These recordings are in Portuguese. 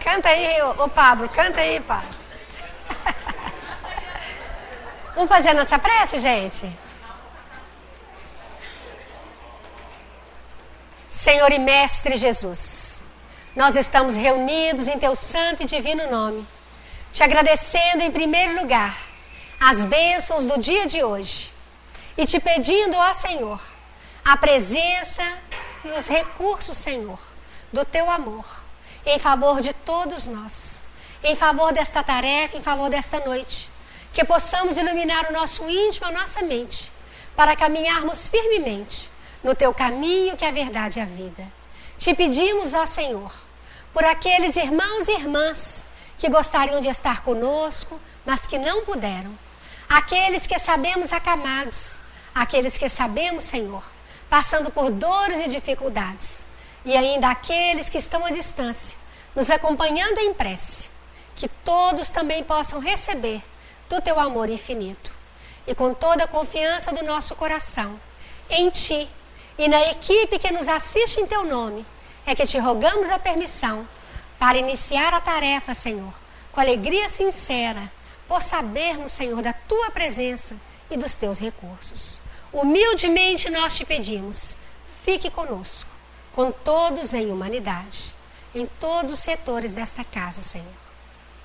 Canta aí, ô Pablo, canta aí, Pablo. Vamos fazer a nossa prece, gente? Senhor e Mestre Jesus, nós estamos reunidos em Teu santo e divino nome, te agradecendo em primeiro lugar as bênçãos do dia de hoje e te pedindo, ó Senhor, a presença e os recursos, Senhor, do Teu amor, em favor de todos nós, em favor desta tarefa, em favor desta noite, que possamos iluminar o nosso íntimo, a nossa mente, para caminharmos firmemente no Teu caminho, que é a verdade e a vida. Te pedimos, ó Senhor, por aqueles irmãos e irmãs que gostariam de estar conosco, mas que não puderam. Aqueles que sabemos acamados, aqueles que sabemos, Senhor, passando por dores e dificuldades, e ainda aqueles que estão à distância, nos acompanhando em prece, que todos também possam receber do Teu amor infinito. E com toda a confiança do nosso coração, em Ti e na equipe que nos assiste em Teu nome, é que Te rogamos a permissão para iniciar a tarefa, Senhor, com alegria sincera, por sabermos, Senhor, da Tua presença e dos Teus recursos. Humildemente nós Te pedimos, fique conosco, com todos em humanidade, em todos os setores desta casa, Senhor,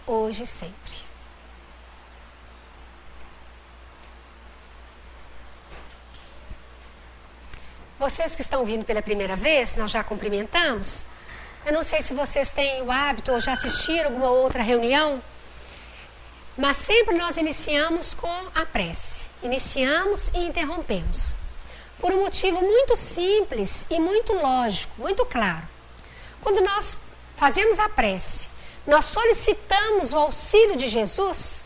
hoje e sempre. Vocês que estão vindo pela primeira vez, nós já cumprimentamos. Eu não sei se vocês têm o hábito ou já assistiram alguma outra reunião, mas sempre nós iniciamos com a prece. Iniciamos e interrompemos. Por um motivo muito simples e muito lógico, muito claro. Quando nós fazemos a prece, nós solicitamos o auxílio de Jesus,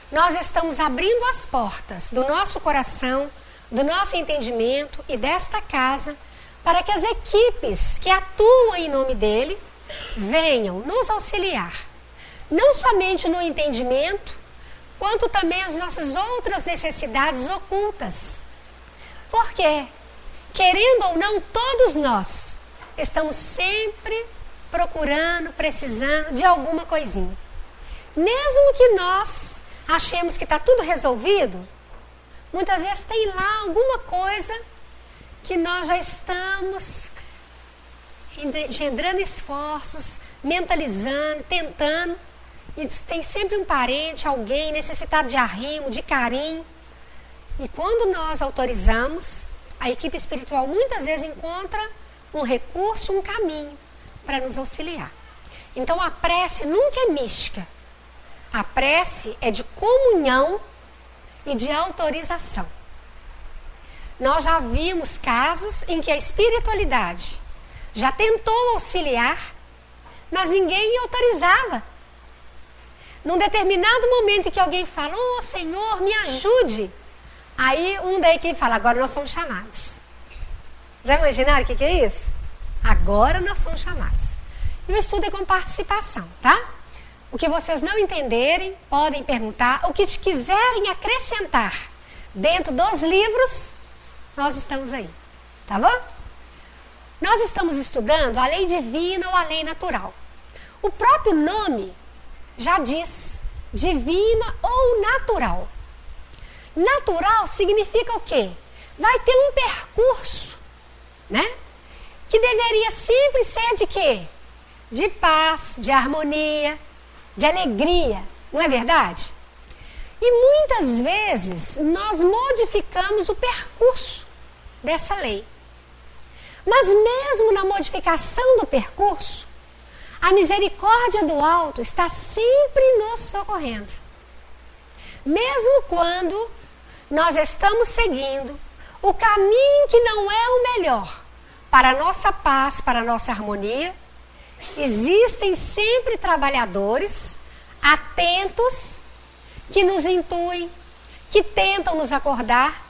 nós estamos abrindo as portas do nosso coração, do nosso entendimento e desta casa, para que as equipes que atuam em nome dele venham nos auxiliar, não somente no entendimento, quanto também as nossas outras necessidades ocultas. Porque, querendo ou não, todos nós estamos sempre procurando, precisando de alguma coisinha. Mesmo que nós achemos que está tudo resolvido, muitas vezes tem lá alguma coisa que nós já estamos engendrando esforços, mentalizando, tentando, e tem sempre um parente, alguém necessitado de arrimo, de carinho. E quando nós autorizamos, a equipe espiritual muitas vezes encontra um recurso, um caminho para nos auxiliar. Então a prece nunca é mística. A prece é de comunhão e de autorização. Nós já vimos casos em que a espiritualidade já tentou auxiliar, mas ninguém autorizava. Num determinado momento em que alguém fala, ô Senhor, me ajude. Aí um da equipe fala, agora nós somos chamados. Já imaginaram o que é isso? Agora nós somos chamados. E o estudo é com participação, tá? O que vocês não entenderem, podem perguntar. O que quiserem acrescentar dentro dos livros, nós estamos aí, tá bom? Nós estamos estudando a lei divina ou a lei natural. O próprio nome já diz, divina ou natural. Natural significa o quê? Vai ter um percurso, né? Que deveria sempre ser de quê? De paz, de harmonia, de alegria, não é verdade? E muitas vezes nós modificamos o percurso dessa lei. Mas mesmo na modificação do percurso, a misericórdia do alto está sempre nos socorrendo. Mesmo quando nós estamos seguindo o caminho que não é o melhor para a nossa paz, para a nossa harmonia, existem sempre trabalhadores atentos que nos intuem, que tentam nos acordar,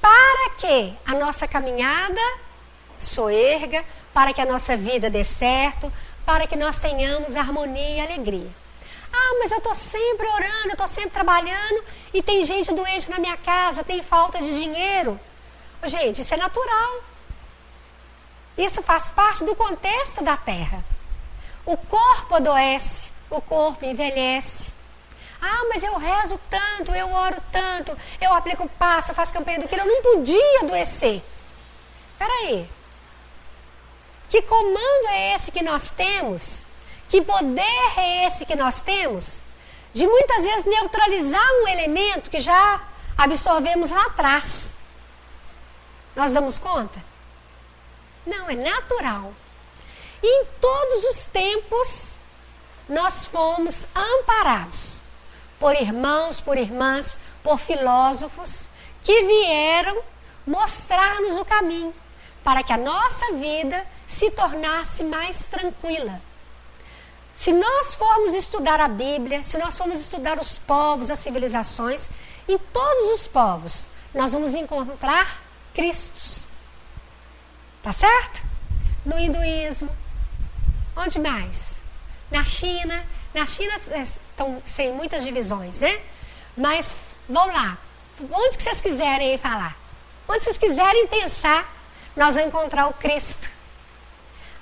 para que a nossa caminhada soerga, para que a nossa vida dê certo, para que nós tenhamos harmonia e alegria. Ah, mas eu estou sempre orando, eu estou sempre trabalhando e tem gente doente na minha casa, tem falta de dinheiro. Gente, isso é natural. Isso faz parte do contexto da Terra. O corpo adoece, o corpo envelhece. Ah, mas eu rezo tanto, eu oro tanto, eu aplico passo, eu faço campanha do quilo, eu não podia adoecer. Espera aí. Que comando é esse que nós temos? Que poder é esse que nós temos? De muitas vezes neutralizar um elemento que já absorvemos lá atrás. Nós damos conta? Não, é natural. E em todos os tempos, nós fomos amparados por irmãos, por irmãs, por filósofos que vieram mostrar-nos o caminho para que a nossa vida se tornasse mais tranquila. Se nós formos estudar a Bíblia, se nós formos estudar os povos, as civilizações, em todos os povos, nós vamos encontrar Cristos. Tá certo? No hinduísmo. Onde mais? Na China. Na China estão sem muitas divisões, né? Mas, vamos lá. Onde que vocês quiserem falar? Onde vocês quiserem pensar, nós vamos encontrar o Cristo.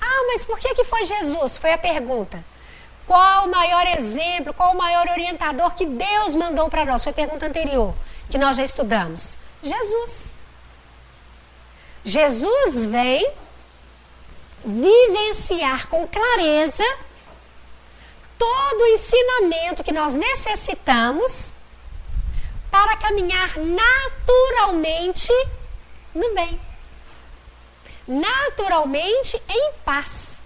Ah, mas por que foi Jesus? Foi a pergunta. Qual o maior exemplo, qual o maior orientador que Deus mandou para nós? Foi a pergunta anterior, que nós já estudamos. Jesus. Jesus vem vivenciar com clareza todo o ensinamento que nós necessitamos para caminhar naturalmente no bem. Naturalmente em paz.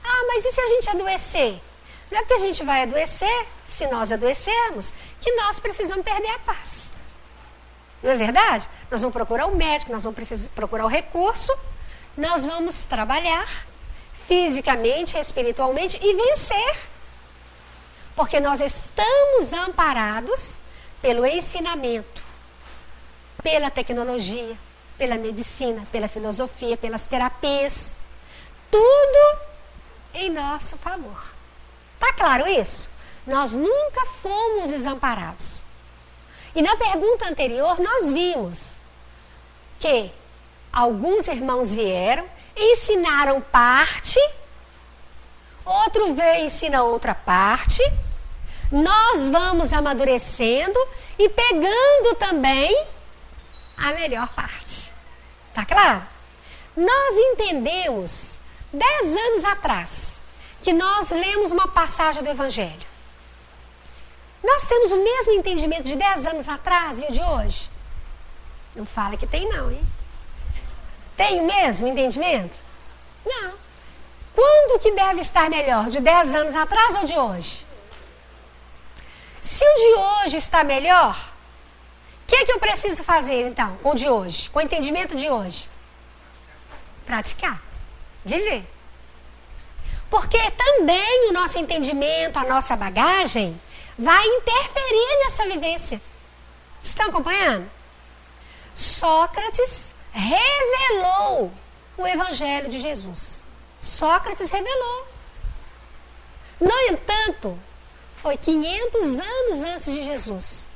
Ah, mas e se a gente adoecer? Não é porque a gente vai adoecer, se nós adoecermos, que nós precisamos perder a paz. Não é verdade? Nós vamos procurar o médico, nós vamos procurar o recurso, nós vamos trabalhar fisicamente, espiritualmente e vencer. Porque nós estamos amparados pelo ensinamento, pela tecnologia, pela medicina, pela filosofia, pelas terapias. Tudo em nosso favor. Tá claro isso? Nós nunca fomos desamparados. E na pergunta anterior nós vimos que alguns irmãos vieram, ensinaram parte, outro veio e ensina outra parte, nós vamos amadurecendo e pegando também a melhor parte. Tá claro? Nós entendemos 10 anos atrás que nós lemos uma passagem do Evangelho. Nós temos o mesmo entendimento de 10 anos atrás e o de hoje? Não fala que tem não, hein? Tem o mesmo entendimento? Não. Quando que deve estar melhor? De 10 anos atrás ou de hoje? Se o de hoje está melhor, o que é que eu preciso fazer então com o de hoje? Com o entendimento de hoje? Praticar. Viver. Porque também o nosso entendimento, a nossa bagagem, vai interferir nessa vivência. Vocês estão acompanhando? Sócrates revelou o Evangelho de Jesus. Sócrates revelou. No entanto, foi 500 anos antes de Jesus.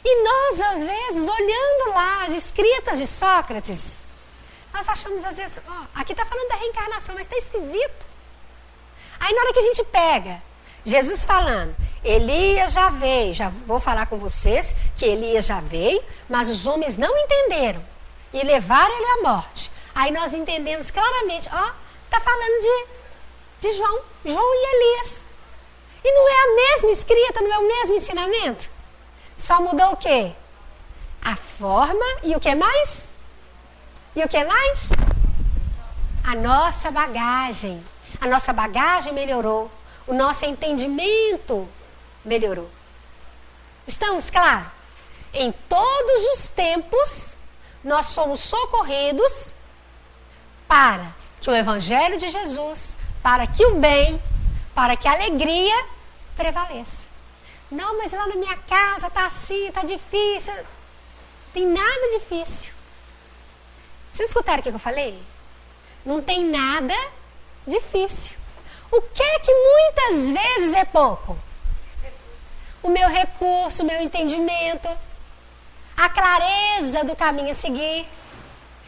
E nós, às vezes, olhando lá as escritas de Sócrates, nós achamos, às vezes, aqui está falando da reencarnação, mas está esquisito. Aí, na hora que a gente pega Jesus falando, Elias já veio, já vou falar com vocês que Elias já veio, mas os homens não entenderam e levaram ele à morte. Aí nós entendemos claramente, está falando de João e Elias. E não é a mesma escrita, não é o mesmo ensinamento? Só mudou o quê? A forma e o que mais? E o que mais? A nossa bagagem. A nossa bagagem melhorou. O nosso entendimento melhorou. Estamos claros? Em todos os tempos, nós somos socorridos para que o Evangelho de Jesus, para que o bem, para que a alegria prevaleça. Não, mas lá na minha casa está assim, está difícil. Não tem nada difícil. Vocês escutaram o que eu falei? Não tem nada difícil. O que é que muitas vezes é pouco? O meu recurso, o meu entendimento, a clareza do caminho a seguir.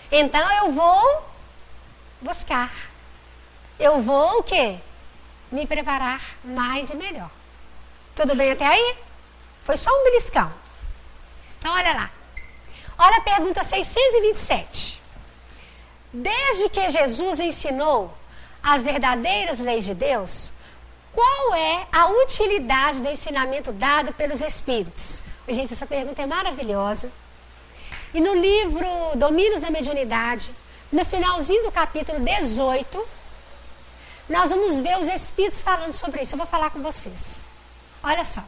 Então eu vou buscar. Eu vou o quê? me preparar mais e melhor. Tudo bem até aí? Foi só um beliscão. Então, olha lá. Olha a pergunta 627. Desde que Jesus ensinou as verdadeiras leis de Deus, qual é a utilidade do ensinamento dado pelos Espíritos? Gente, essa pergunta é maravilhosa. E no livro Domínios da Mediunidade, no finalzinho do capítulo 18, nós vamos ver os Espíritos falando sobre isso. Eu vou falar com vocês. Olha só.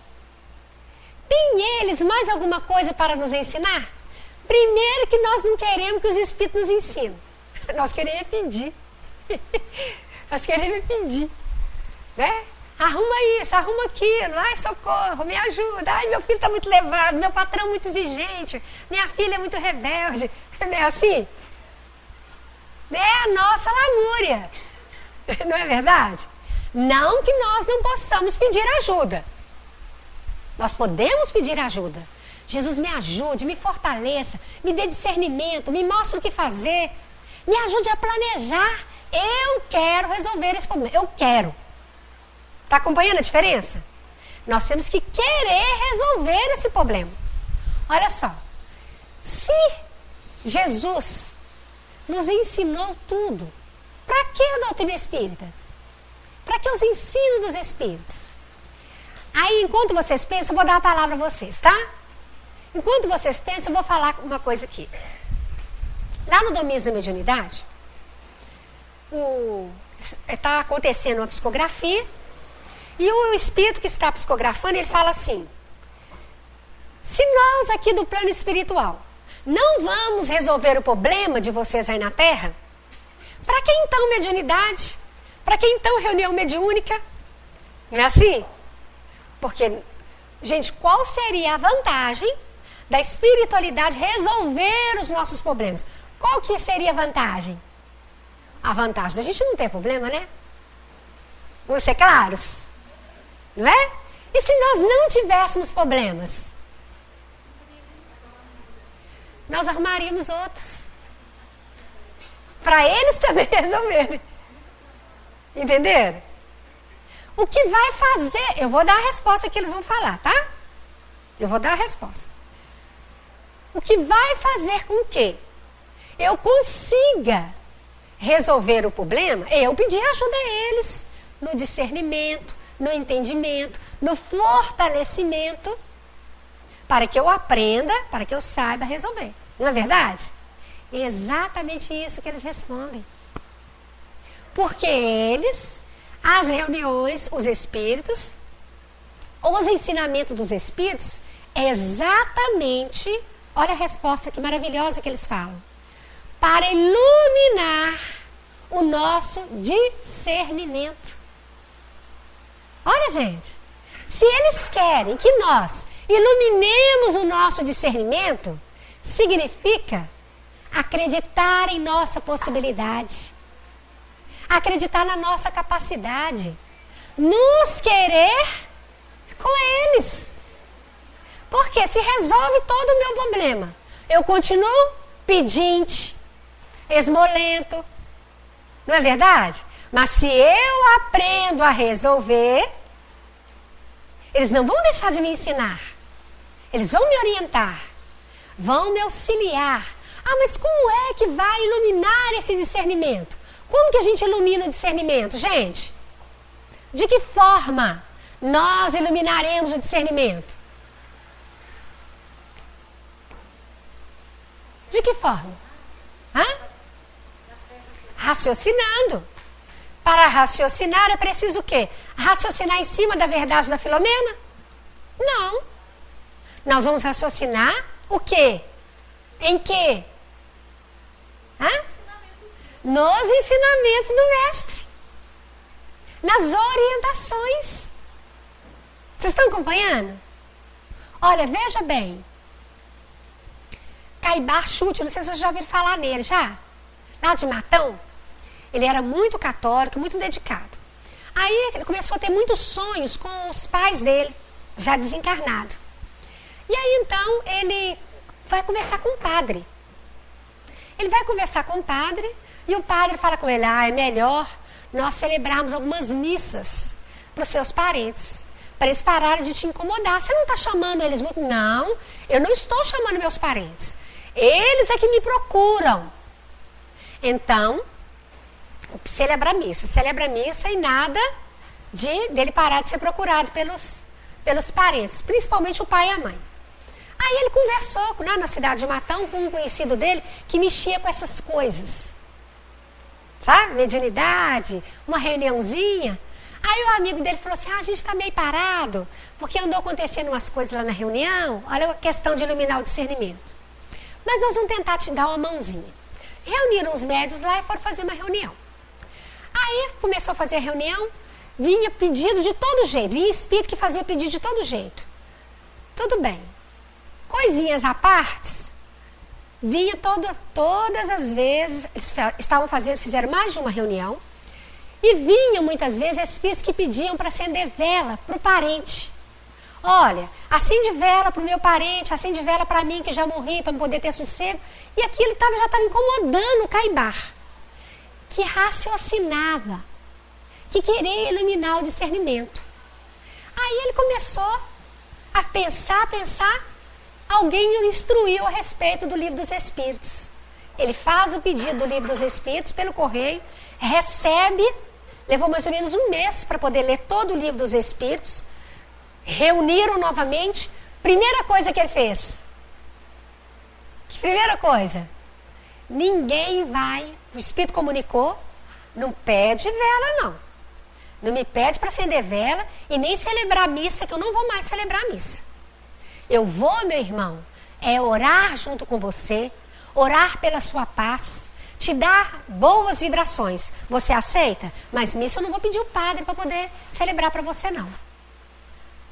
Tem eles mais alguma coisa para nos ensinar? Primeiro que nós não queremos que os Espíritos nos ensinem. Nós queremos pedir. Nós queremos pedir. Né? Arruma isso, arruma aquilo. Ai, socorro, me ajuda. Ai, meu filho está muito levado, meu patrão muito exigente, minha filha é muito rebelde. Não é assim? É a nossa lamúria. Não é verdade? Não que nós não possamos pedir ajuda. Nós podemos pedir ajuda. Jesus, me ajude, me fortaleça, me dê discernimento, me mostre o que fazer, me ajude a planejar. Eu quero resolver esse problema. Eu quero. Está acompanhando a diferença? Nós temos que querer resolver esse problema. Olha só. Se Jesus nos ensinou tudo, para que a doutrina espírita? Para que os ensinos dos Espíritos? Aí, enquanto vocês pensam, eu vou dar a palavra a vocês, tá? Enquanto vocês pensam, eu vou falar uma coisa aqui. Lá no Domínios da Mediunidade, está acontecendo uma psicografia, e o espírito que está psicografando, ele fala assim: se nós aqui do plano espiritual não vamos resolver o problema de vocês aí na Terra, para que então mediunidade? Para que então reunião mediúnica? Não é assim? Porque, gente, qual seria a vantagem da espiritualidade resolver os nossos problemas? Qual que seria a vantagem? A vantagem da gente não ter problema, né? Vamos ser claros? Não é? E se nós não tivéssemos problemas? Nós arrumaríamos outros. Para eles também resolverem. Entenderam? O que vai fazer... Eu vou dar a resposta que eles vão falar, tá? Eu vou dar a resposta. O que vai fazer com que eu consiga resolver o problema é eu pedir ajuda a eles no discernimento, no entendimento, no fortalecimento, para que eu aprenda, para que eu saiba resolver. Não é verdade? É exatamente isso que eles respondem. Porque eles, as reuniões, os espíritos, os ensinamentos dos espíritos, é exatamente, olha a resposta que maravilhosa que eles falam, para iluminar o nosso discernimento. Olha, gente, se eles querem que nós iluminemos o nosso discernimento, significa acreditar em nossa possibilidade, acreditar na nossa capacidade, nos querer com eles. Porque se resolve todo o meu problema, eu continuo pedinte, esmolento, não é verdade? Mas se eu aprendo a resolver, eles não vão deixar de me ensinar. Eles vão me orientar, vão me auxiliar. Ah, mas como é que vai iluminar esse discernimento? Como que a gente ilumina o discernimento, gente? De que forma nós iluminaremos o discernimento? De que forma? Hã? Raciocinando. Para raciocinar é preciso o quê? Raciocinar em cima da verdade da Filomena? Não. Nós vamos raciocinar o quê? Em quê? Hã? Nos ensinamentos do mestre. Nas orientações. Vocês estão acompanhando? Olha, veja bem. Caibar Chute, não sei se vocês já ouviram falar nele, já? Lá de Matão. Ele era muito católico, muito dedicado. Aí ele começou a ter muitos sonhos com os pais dele, já desencarnado. E aí então ele vai conversar com o padre. Ele vai conversar com o padre e o padre fala com ele: é melhor nós celebrarmos algumas missas para os seus parentes, para eles pararem de te incomodar. Você não está chamando eles muito? Não, eu não estou chamando meus parentes. Eles é que me procuram. Então, celebra a missa e nada dele parar de ser procurado pelos parentes, principalmente o pai e a mãe. Aí ele conversou na cidade de Matão com um conhecido dele que mexia com essas coisas. Sabe? Mediunidade, uma reuniãozinha. Aí o amigo dele falou assim, a gente está meio parado, porque andou acontecendo umas coisas lá na reunião, olha a questão de iluminar o discernimento. Mas nós vamos tentar te dar uma mãozinha. Reuniram os médios lá e foram fazer uma reunião. Aí começou a fazer a reunião, vinha pedido de todo jeito, vinha espírito que fazia pedido de todo jeito. Tudo bem. Coisinhas à parte, vinha todas as vezes, eles fizeram mais de uma reunião, e vinham muitas vezes espíritos que pediam para acender vela para o parente. Olha, acende vela para o meu parente, acende vela para mim que já morri, para poder ter sossego. E aquilo já estava incomodando o Caibar, que raciocinava, que queria iluminar o discernimento. Aí ele começou a pensar, alguém o instruiu a respeito do Livro dos Espíritos. Ele faz o pedido do Livro dos Espíritos pelo correio, recebe, levou mais ou menos um mês para poder ler todo o Livro dos Espíritos, reuniram novamente. Primeira coisa que ele fez. Primeira coisa. Ninguém vai, o Espírito comunicou, não pede vela não. Não me pede para acender vela e nem celebrar a missa, que eu não vou mais celebrar a missa. Eu vou, meu irmão, orar junto com você, orar pela sua paz, te dar boas vibrações. Você aceita? Mas missa eu não vou pedir o padre para poder celebrar para você não.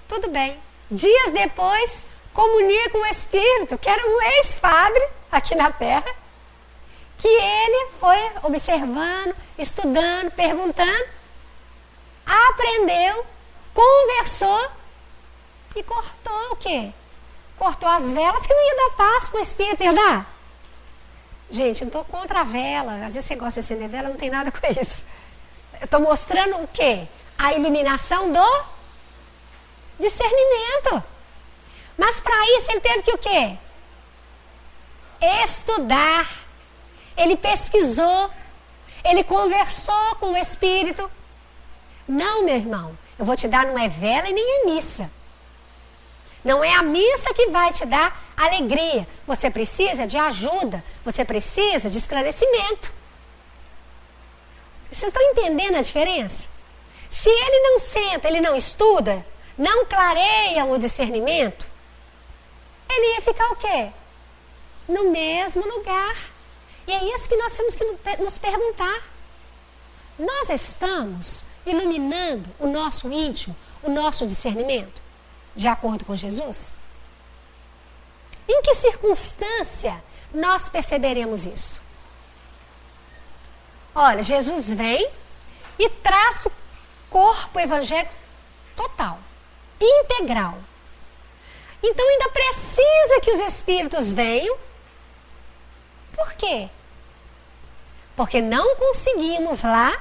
Tudo bem. Dias depois, comunica o Espírito, que era um ex-padre aqui na Terra, que ele foi observando, estudando, perguntando, aprendeu, conversou e cortou o quê? Cortou as velas que não ia dar paz para o Espírito, ia dar? Gente, eu não estou contra a vela. Às vezes você gosta de acender vela, não tem nada com isso. Eu estou mostrando o quê? A iluminação do discernimento. Mas para isso ele teve que o quê? Estudar. Ele pesquisou. Ele conversou com o Espírito. Não, meu irmão, eu vou te dar não é vela e nem é missa. Não é a missa que vai te dar alegria. Você precisa de ajuda. Você precisa de esclarecimento. Vocês estão entendendo a diferença? Se ele não senta, ele não estuda, não clareia o discernimento, ele ia ficar o quê? No mesmo lugar. E é isso que nós temos que nos perguntar. Nós estamos iluminando o nosso íntimo, o nosso discernimento, de acordo com Jesus? Em que circunstância nós perceberemos isso? Olha, Jesus vem e traz o corpo evangélico total, integral. Então ainda precisa que os Espíritos venham. Por quê? Porque não conseguimos lá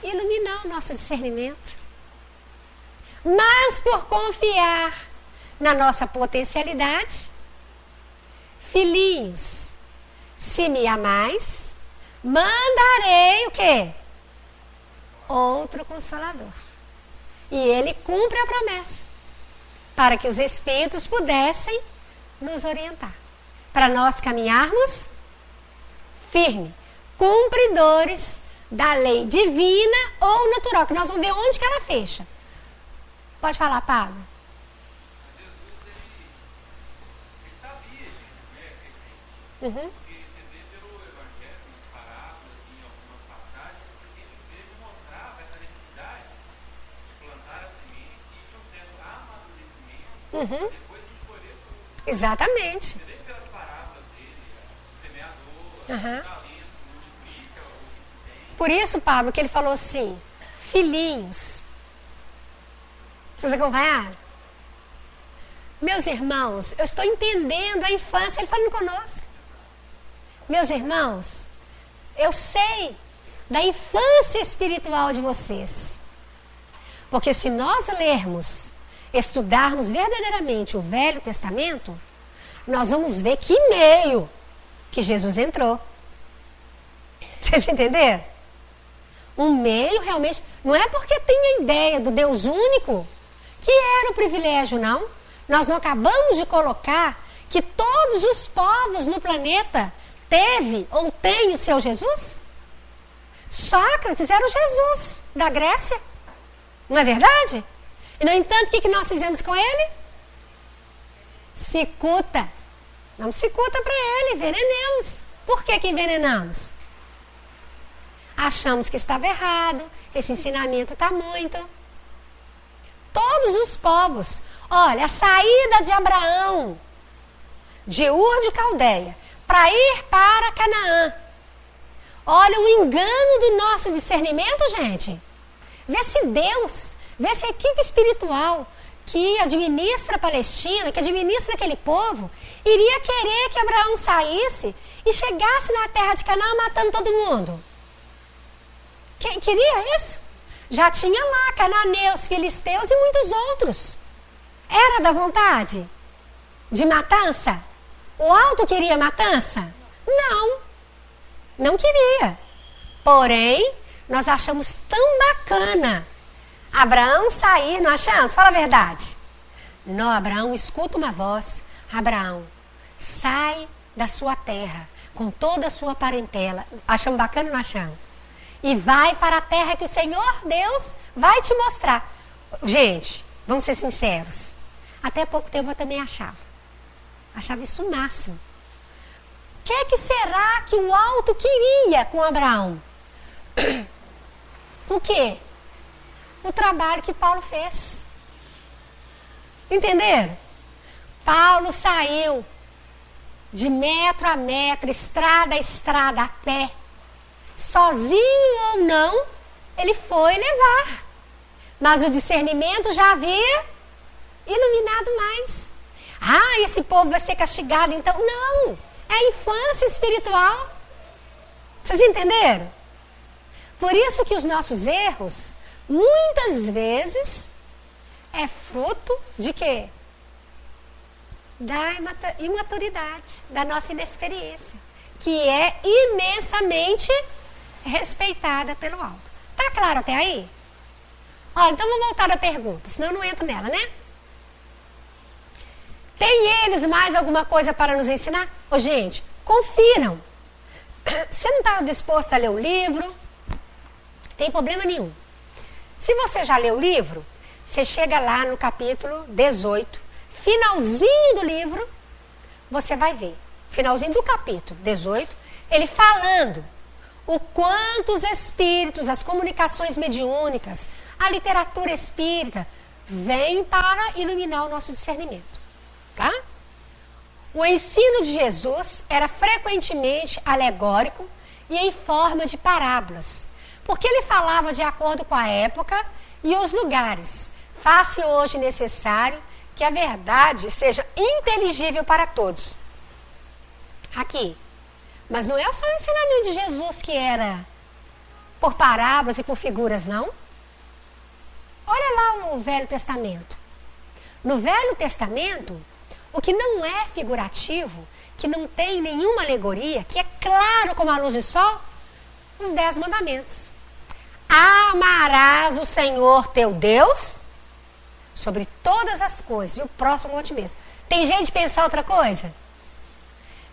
iluminar o nosso discernimento. Mas por confiar na nossa potencialidade, filhinhos, se me amais, mandarei o quê? Outro Consolador. E ele cumpre a promessa, para que os Espíritos pudessem nos orientar, para nós caminharmos firme, cumpridores da lei divina ou natural, que nós vamos ver onde que ela fecha. Pode falar, Pablo. Jesus, ele sabia, né? Uhum. Porque você vê pelo Evangelho, nas parábolas e em algumas passagens, que ele mostrava essa necessidade de plantar as sementes que iam sendo amadurecimento depois de escolher tudo. Exatamente. Você vê pelas parábolas dele, o semeador, o Uhum. talento, multiplica o que se tem. Por isso, Pablo, que ele falou assim, filhinhos. Vocês acompanharam? Meus irmãos, eu estou entendendo a infância, ele falando conosco. Meus irmãos, eu sei, da infância espiritual de vocês. Porque se nós lermos, estudarmos verdadeiramente o Velho Testamento, nós vamos ver que meio que Jesus entrou. Vocês entenderam? Um meio realmente, não é porque tem a ideia do Deus único que era o privilégio, não. Nós não acabamos de colocar que todos os povos no planeta teve ou tem o seu Jesus? Sócrates era o Jesus da Grécia. Não é verdade? E, no entanto, o que nós fizemos com ele? Cicuta. Não cicuta para ele, envenenemos. Por que envenenamos? Achamos que estava errado, esse ensinamento está muito. Todos os povos. Olha, a saída de Abraão, de Ur de Caldeia, para ir para Canaã. Olha o engano do nosso discernimento, gente. Vê se Deus, vê se a equipe espiritual que administra a Palestina, que administra aquele povo, iria querer que Abraão saísse e chegasse na terra de Canaã matando todo mundo. Quem queria isso? Já tinha lá cananeus, filisteus e muitos outros. Era da vontade de matança? O alto queria matança? Não, não queria. Porém, nós achamos tão bacana Abraão sair, não achamos? Fala a verdade. Não, Abraão escuta uma voz. Abraão, sai da sua terra, com toda a sua parentela. Achamos bacana ou não achamos? E vai para a terra que o Senhor Deus vai te mostrar. Gente, vamos ser sinceros. Até pouco tempo eu também achava. Achava isso o máximo. O que será que o alto queria com Abraão? O quê? O trabalho que Paulo fez. Entenderam? Paulo saiu de metro a metro, estrada a estrada, a pé. Sozinho ou não, ele foi levar. Mas o discernimento já havia iluminado mais. Ah, esse povo vai ser castigado, então. Não, é a infância espiritual. Vocês entenderam? Por isso que os nossos erros, muitas vezes, é fruto de quê? Da imaturidade, da nossa inexperiência, que é imensamente respeitada pelo alto. Tá claro até aí? Olha, então vamos voltar à pergunta, senão eu não entro nela, né? Tem eles mais alguma coisa para nos ensinar? Ô, gente, confiram. Você não está disposto a ler o livro? Tem problema nenhum. Se você já leu o livro, você chega lá no capítulo 18, finalzinho do livro, você vai ver. Finalzinho do capítulo 18, ele falando o quanto os espíritos, as comunicações mediúnicas, a literatura espírita, vêm para iluminar o nosso discernimento. Tá? O ensino de Jesus era frequentemente alegórico e em forma de parábolas, porque ele falava de acordo com a época e os lugares. Faz-se hoje necessário que a verdade seja inteligível para todos. Aqui. Mas não é só o ensinamento de Jesus que era por parábolas e por figuras, não. Olha lá o Velho Testamento. No Velho Testamento, o que não é figurativo, que não tem nenhuma alegoria, que é claro como a luz do sol, os 10 mandamentos. Amarás o Senhor teu Deus sobre todas as coisas, e o próximo a ti mesmo. Tem gente de pensar outra coisa?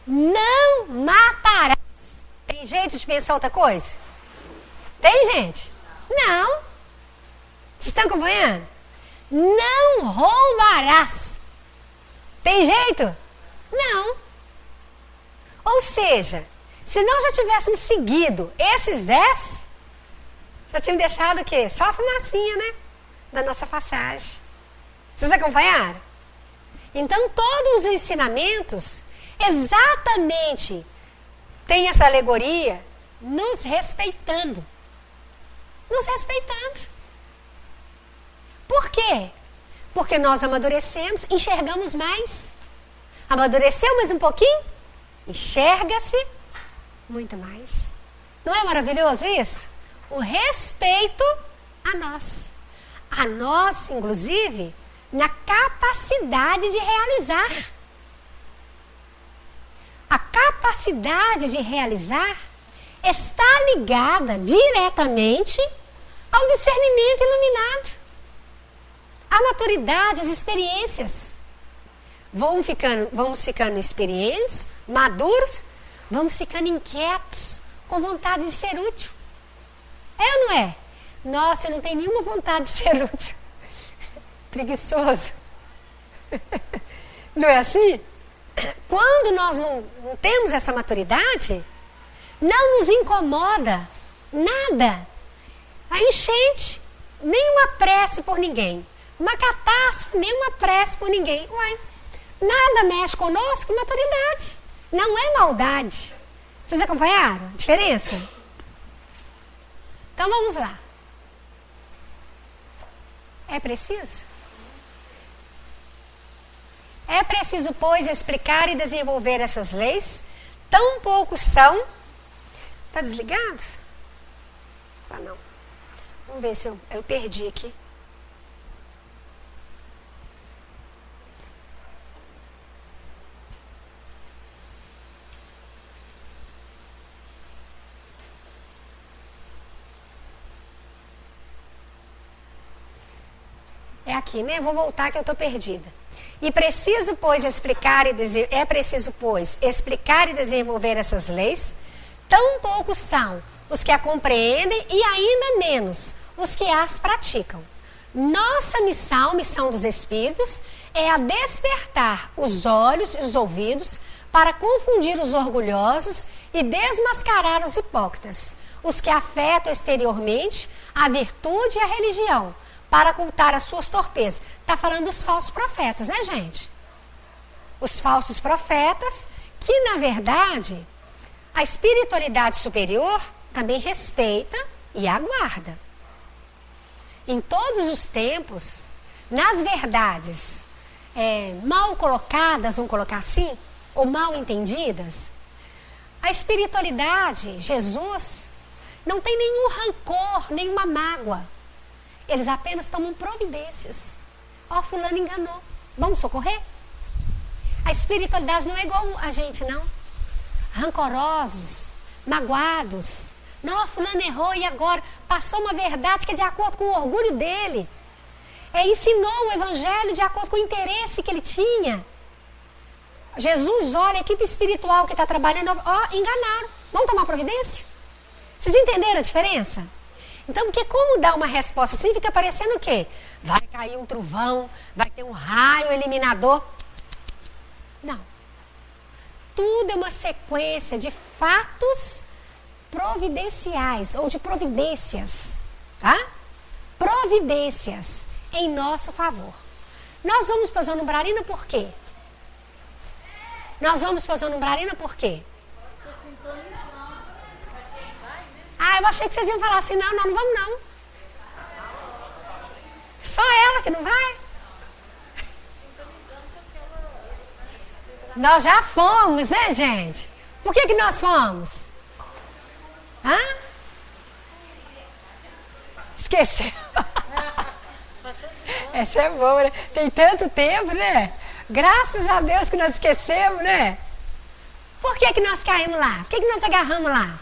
Não matarás. Tem jeito de pensar outra coisa? Tem gente? Não. Vocês estão acompanhando? Não roubarás. Tem jeito? Não. Ou seja, se nós já tivéssemos seguido esses 10, já tínhamos deixado o quê? Só a fumacinha, né? Da nossa passagem. Vocês acompanharam? Então, todos os ensinamentos exatamente tem essa alegoria nos respeitando. Nos respeitando. Por quê? Porque nós amadurecemos, enxergamos mais. Amadureceu mais um pouquinho? Enxerga-se muito mais. Não é maravilhoso isso? O respeito a nós. A nós, inclusive, na capacidade de realizar. A capacidade de realizar está ligada diretamente ao discernimento iluminado, à maturidade, às experiências. Vamos ficando experientes, maduros, vamos ficando inquietos, com vontade de ser útil. É ou não é? Nossa, eu não tenho nenhuma vontade de ser útil. Preguiçoso. Não é assim? Quando nós não temos essa maturidade, não nos incomoda nada. A enchente, nenhuma prece por ninguém. Uma catástrofe, nenhuma prece por ninguém. Ué, nada mexe conosco, maturidade. Não é maldade. Vocês acompanharam a diferença? Então vamos lá. É preciso? É preciso, pois, explicar e desenvolver essas leis. Tão poucos são. Está desligado? Tá não. Vamos ver se eu perdi aqui. É aqui, né? Vou voltar que eu estou perdida. É preciso, pois, explicar e desenvolver essas leis. Tão poucos são os que a compreendem e ainda menos os que as praticam. Nossa missão dos espíritos, é a despertar os olhos e os ouvidos para confundir os orgulhosos e desmascarar os hipócritas, os que afetam exteriormente a virtude e a religião, para ocultar as suas torpezas. Está falando dos falsos profetas, né, gente? Os falsos profetas, que na verdade a espiritualidade superior também respeita e aguarda. Em todos os tempos, nas verdades mal colocadas, vamos colocar assim, ou mal entendidas, a espiritualidade, Jesus, não tem nenhum rancor, nenhuma mágoa. Eles apenas tomam providências. Ó, fulano enganou. Vamos socorrer? A espiritualidade não é igual a gente, não. Rancorosos, magoados. Não, fulano errou e agora passou uma verdade que é de acordo com o orgulho dele. Ensinou o evangelho de acordo com o interesse que ele tinha. Jesus olha, a equipe espiritual que está trabalhando, enganaram. Vamos tomar providência? Vocês entenderam a diferença? Então, porque como dar uma resposta assim, fica parecendo o quê? Vai cair um trovão, vai ter um raio eliminador. Não. Tudo é uma sequência de fatos providenciais, ou de providências, tá? Providências em nosso favor. Nós vamos para a Zona Umbralina por quê? Nós vamos para a Zona Umbralina por quê? Eu achei que vocês iam falar assim, não vamos não. Só ela que não vai? Nós já fomos, né, gente? Por que nós fomos? Esqueceu. Essa é boa, né? Tem tanto tempo, né? Graças a Deus que nós esquecemos, né? Por que nós caímos lá? Por que nós agarramos lá?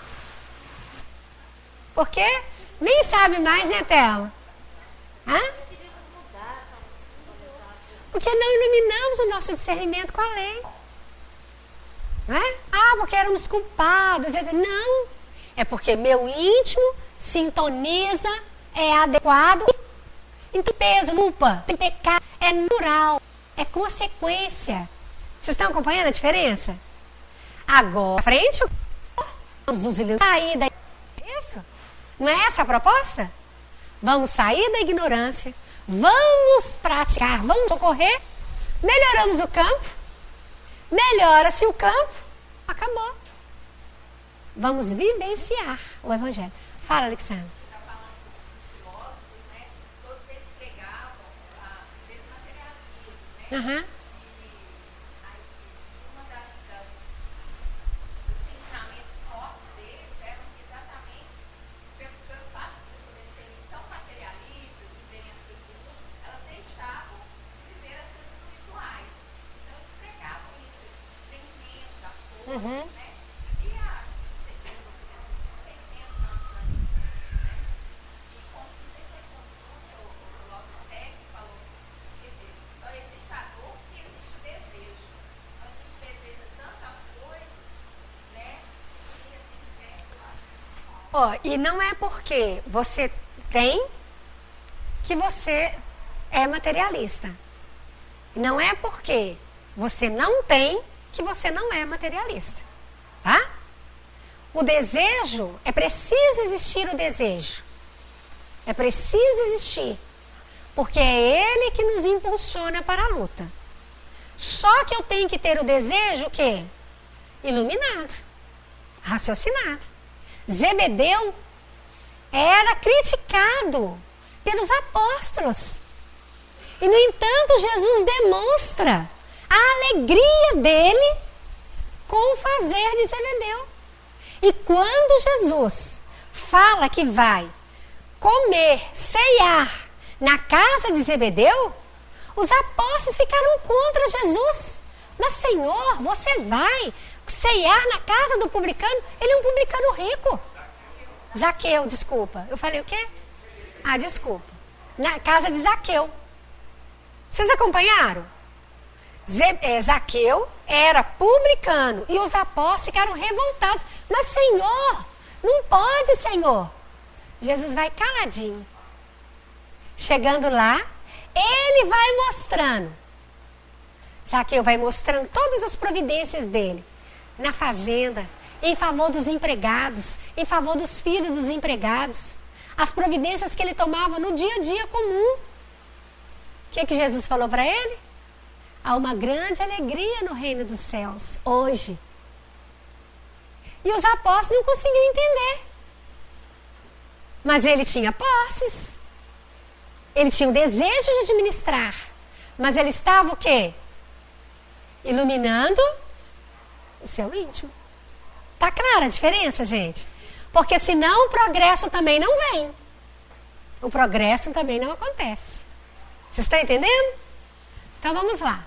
Porque nem sabe mais, né, Thelma? Porque não iluminamos o nosso discernimento com a lei. Não é? Porque éramos culpados. Não. É porque meu íntimo sintoniza, é adequado. Então, peso, culpa, tem pecado, é natural, é consequência. Vocês estão acompanhando a diferença? Agora, frente, vamos nos sair da... Isso? Não é essa a proposta? Vamos sair da ignorância, vamos praticar, vamos socorrer, melhoramos o campo, melhora-se o campo, acabou. Vamos vivenciar o Evangelho. Fala, Alexandre. Você está falando dos filósofos, né? Todos eles pregavam o desmaterialismo, né? Aham. Dos ensinamentos fortes deles eram exatamente Ó, e não é porque você tem que você é materialista. Não é porque você não tem que você não é materialista. Tá? O desejo, é preciso existir o desejo. É preciso existir. Porque é ele que nos impulsiona para a luta. Só que eu tenho que ter o desejo o quê? Iluminado. Raciocinado. Zebedeu era criticado pelos apóstolos. E, no entanto, Jesus demonstra a alegria dele com o fazer de Zebedeu. E quando Jesus fala que vai comer, ceiar na casa de Zebedeu, os apóstolos ficaram contra Jesus. Mas, Senhor, você vai ceiar na casa do publicano? Ele é um publicano rico. Zaqueu, desculpa. Eu falei o quê? Ah, desculpa. Na casa de Zaqueu. Vocês acompanharam? Zaqueu era publicano e os apóstolos ficaram revoltados. Mas, Senhor, não pode, Senhor. Jesus vai caladinho. Chegando lá, ele vai mostrando. Zaqueu vai mostrando todas as providências dele. Na fazenda, em favor dos empregados, em favor dos filhos dos empregados. As providências que ele tomava no dia a dia comum. O que Jesus falou para ele? Há uma grande alegria no reino dos céus, hoje. E os apóstolos não conseguiam entender. Mas ele tinha posses. Ele tinha o desejo de administrar. Mas ele estava o quê? Iluminando o seu íntimo. Tá clara a diferença, gente? Porque senão o progresso também não vem. O progresso também não acontece. Vocês estão entendendo? Então vamos lá.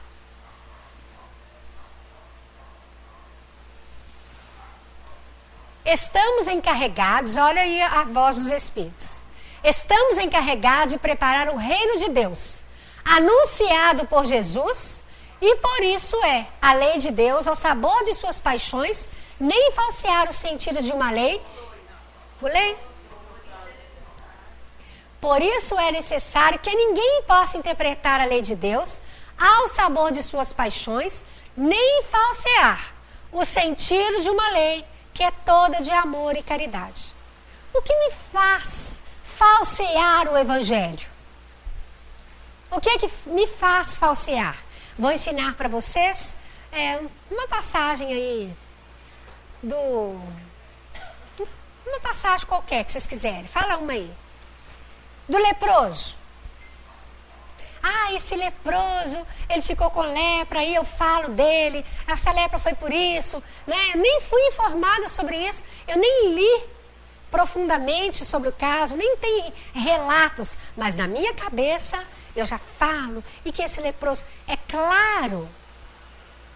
Estamos encarregados, olha aí a voz dos Espíritos. Estamos encarregados de preparar o reino de Deus, anunciado por Jesus, e por isso a lei de Deus, ao sabor de suas paixões, nem falsear o sentido de uma lei. Pulei? Por isso é necessário que ninguém possa interpretar a lei de Deus ao sabor de suas paixões, nem falsear o sentido de uma lei que é toda de amor e caridade. O que me faz falsear o Evangelho? O que é que me faz falsear? Vou ensinar para vocês uma passagem aí uma passagem qualquer que vocês quiserem. Fala uma aí. Do leproso. Ah, esse leproso, ele ficou com lepra, aí eu falo dele, essa lepra foi por isso, né? Eu nem fui informada sobre isso, eu nem li profundamente sobre o caso, nem tem relatos, mas na minha cabeça eu já falo, e que esse leproso, é claro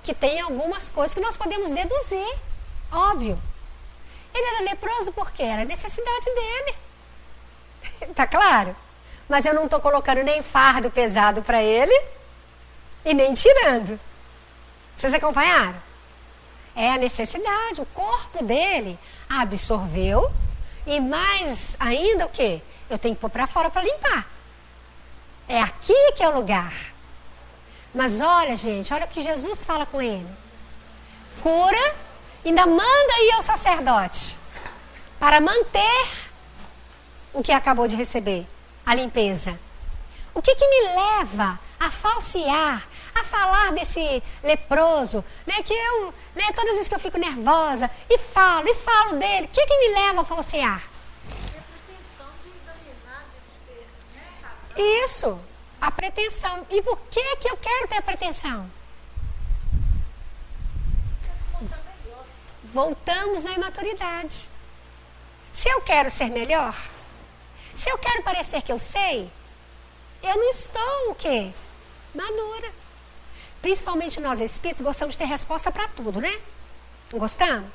que tem algumas coisas que nós podemos deduzir, óbvio. Ele era leproso porque era a necessidade dele. Tá claro? Mas eu não estou colocando nem fardo pesado para ele e nem tirando. Vocês acompanharam? É a necessidade, o corpo dele absorveu e mais ainda o quê? Eu tenho que pôr para fora para limpar. É aqui que é o lugar. Mas olha, gente, olha o que Jesus fala com ele. Cura, ainda manda ir ao sacerdote para manter o que acabou de receber, a limpeza. O que me leva a falsear, a falar desse leproso, né, que eu, né, todas as vezes que eu fico nervosa e falo dele, o que me leva a falsear? Isso, a pretensão. E por que eu quero ter pretensão? Voltamos na imaturidade. Se eu quero ser melhor, se eu quero parecer que eu sei, eu não estou o quê? Madura. Principalmente nós espíritos gostamos de ter resposta para tudo, né? Não gostamos?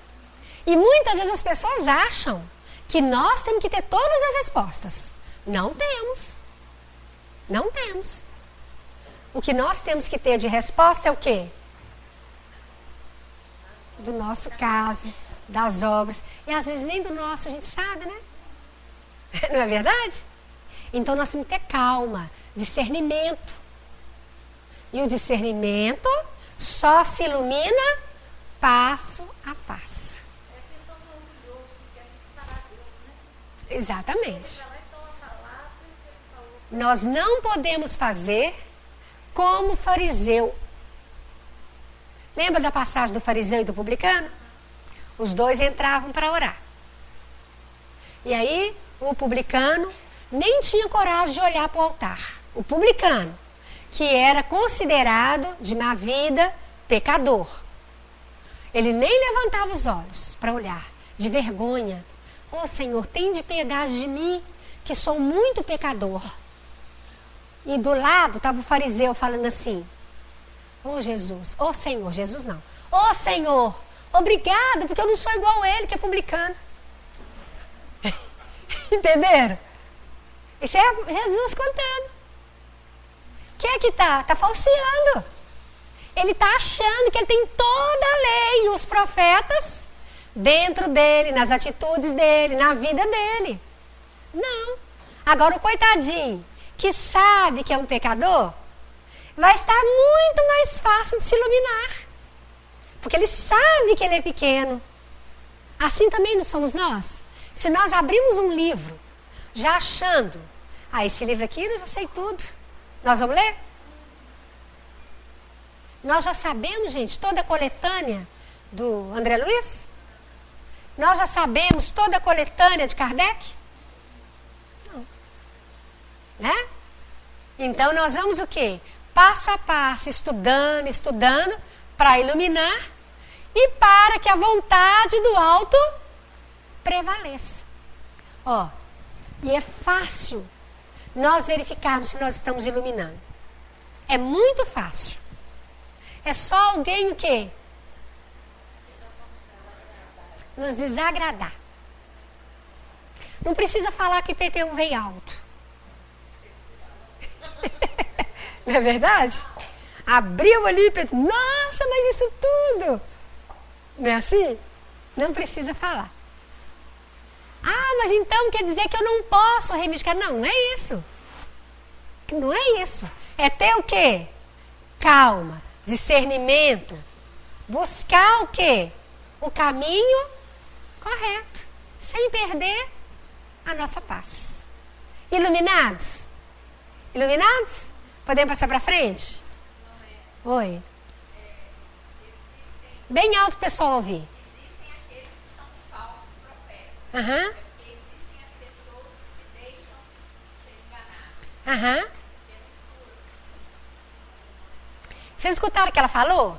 E muitas vezes as pessoas acham que nós temos que ter todas as respostas. Não temos. Não temos. O que nós temos que ter de resposta é o quê? Do nosso caso, das obras. E às vezes nem do nosso a gente sabe, né? Não é verdade? Então nós temos que ter calma, discernimento. E o discernimento só se ilumina passo a passo. É a questão do orgulhoso que quer se comparar a Deus, né? Exatamente. Ele vai tomar a palavra e ele falou. Nós não podemos fazer como o fariseu. Lembra da passagem do fariseu e do publicano? Os dois entravam para orar. E aí, o publicano nem tinha coragem de olhar para o altar. O publicano, que era considerado de má vida, pecador. Ele nem levantava os olhos para olhar, de vergonha. Ó Senhor, tem de piedade de mim, que sou muito pecador. E do lado estava o fariseu falando assim: ó Jesus, ó Senhor, Jesus não. Ó Senhor, obrigado, porque eu não sou igual a ele, que é publicano. Entenderam? Isso é Jesus contando. Quem é que está? Está falseando. Ele está achando que ele tem toda a lei e os profetas dentro dele, nas atitudes dele, na vida dele. Não. Agora o coitadinho, que sabe que é um pecador, vai estar muito mais fácil de se iluminar. Porque ele sabe que ele é pequeno. Assim também não somos nós. Se nós abrimos um livro, já achando, esse livro aqui eu já sei tudo. Nós vamos ler? Nós já sabemos, gente, toda a coletânea do André Luiz? Nós já sabemos toda a coletânea de Kardec? Não. Né? Então nós vamos o quê? Passo a passo, estudando, para iluminar e para que a vontade do alto prevaleça. E é fácil nós verificarmos se nós estamos iluminando. É muito fácil. É só alguém o quê? Nos desagradar. Não precisa falar que o IPTU veio alto. Não é verdade? Abriu ali, nossa, mas isso tudo. Não é assim? Não precisa falar. Mas então quer dizer que eu não posso reivindicar. Não, não é isso. Não é isso. É ter o quê? Calma, discernimento. Buscar o quê? O caminho correto. Sem perder a nossa paz. Iluminados? Iluminados? Podemos passar para frente? Oi. Bem alto o pessoal ouvir. Existem aqueles que são os falsos profetas. Aham. Porque existem as pessoas que se deixam ser enganadas Aham. pelo escuro. Vocês escutaram o que ela falou?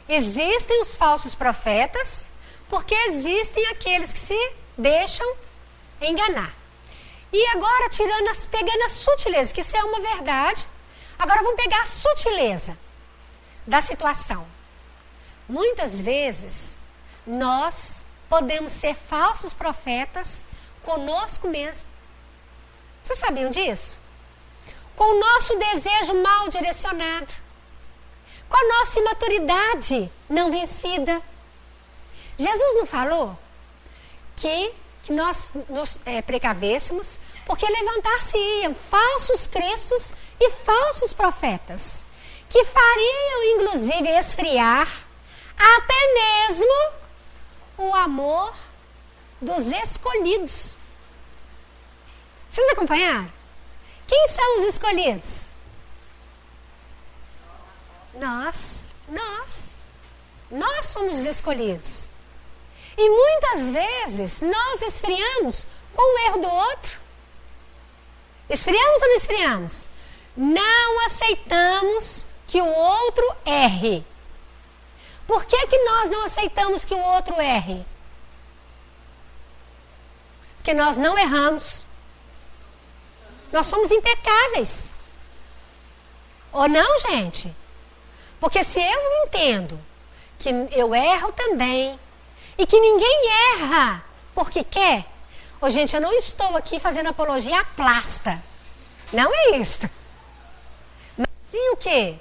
Existem os falsos profetas, porque existem aqueles que se deixam enganar. E agora, pegando as sutilezas, que isso é uma verdade, agora vamos pegar a sutileza da situação. Muitas vezes, nós podemos ser falsos profetas conosco mesmo. Vocês sabiam disso? Com o nosso desejo mal direcionado. Com a nossa imaturidade não vencida. Jesus não falou que nós nos precavêssemos, porque levantar-se-iam falsos cristos e falsos profetas, que fariam, inclusive, esfriar até mesmo o amor dos escolhidos. Vocês acompanharam? Quem são os escolhidos? Nós somos os escolhidos. E muitas vezes nós esfriamos com o erro do outro. Esfriamos ou não esfriamos? Não aceitamos que o outro erre. Por que nós não aceitamos que o outro erre? Porque nós não erramos. Nós somos impecáveis. Ou não, gente? Porque se eu entendo que eu erro também, e que ninguém erra porque quer. Gente, eu não estou aqui fazendo apologia à plasta. Não é isso. Mas sim o quê?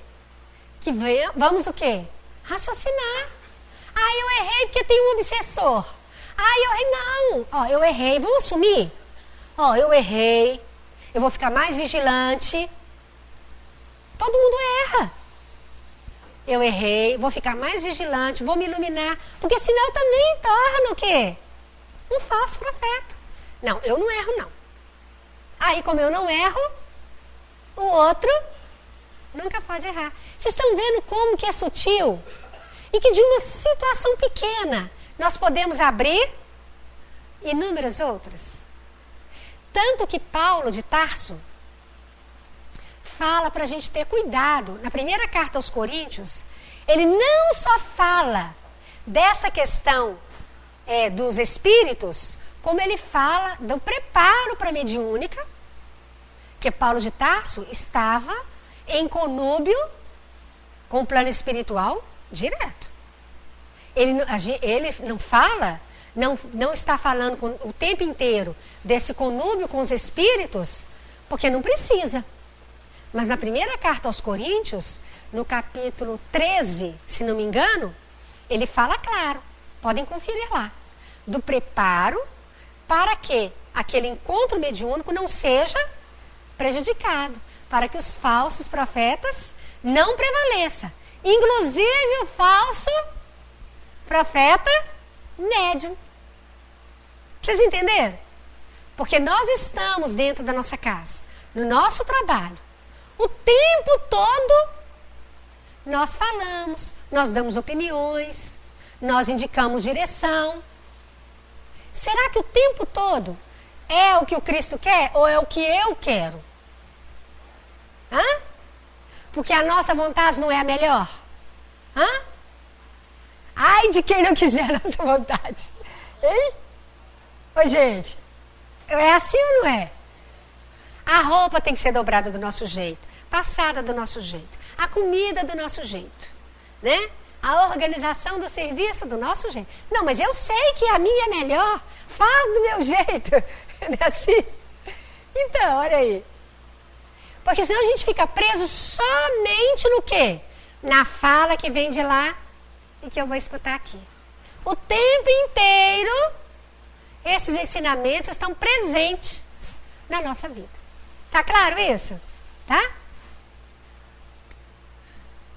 Vamos o quê? Raciocinar. Ah, eu errei porque tem um obsessor. Ah, eu errei. Não. Ó, eu errei. Vamos assumir? Ó, eu errei. Eu vou ficar mais vigilante. Todo mundo erra. Eu errei, vou ficar mais vigilante, vou me iluminar. Porque senão eu também torno o quê? Um falso profeta. Não, eu não erro, não. Aí, como eu não erro, o outro nunca pode errar. Vocês estão vendo como que é sutil? E que de uma situação pequena nós podemos abrir inúmeras outras. Tanto que Paulo de Tarso fala para a gente ter cuidado. Na primeira carta aos Coríntios, ele não só fala dessa questão dos espíritos, como ele fala do preparo para a mediúnica, que Paulo de Tarso estava em conúbio com o plano espiritual direto. Ele não fala, não está falando o tempo inteiro desse conúbio com os espíritos, porque não precisa. Mas na primeira carta aos Coríntios, no capítulo 13, se não me engano, ele fala claro, podem conferir lá, do preparo para que aquele encontro mediúnico não seja prejudicado, para que os falsos profetas não prevaleçam, inclusive o falso profeta médium. Vocês entenderam? Porque nós estamos dentro da nossa casa, no nosso trabalho, o tempo todo nós falamos, nós damos opiniões, nós indicamos direção. Será que o tempo todo é o que o Cristo quer ou é o que eu quero? Hã? Porque a nossa vontade não é a melhor? Hã? Ai de quem não quiser a nossa vontade. Hein? Ô, gente, é assim ou não é? A roupa tem que ser dobrada do nosso jeito, passada do nosso jeito, a comida do nosso jeito, né? A organização do serviço do nosso jeito. Não, mas eu sei que a minha é melhor, faz do meu jeito. Não é assim? Então, olha aí. Porque senão a gente fica preso somente no quê? Na fala que vem de lá e que eu vou escutar aqui. O tempo inteiro, esses ensinamentos estão presentes na nossa vida. Tá claro isso? Tá?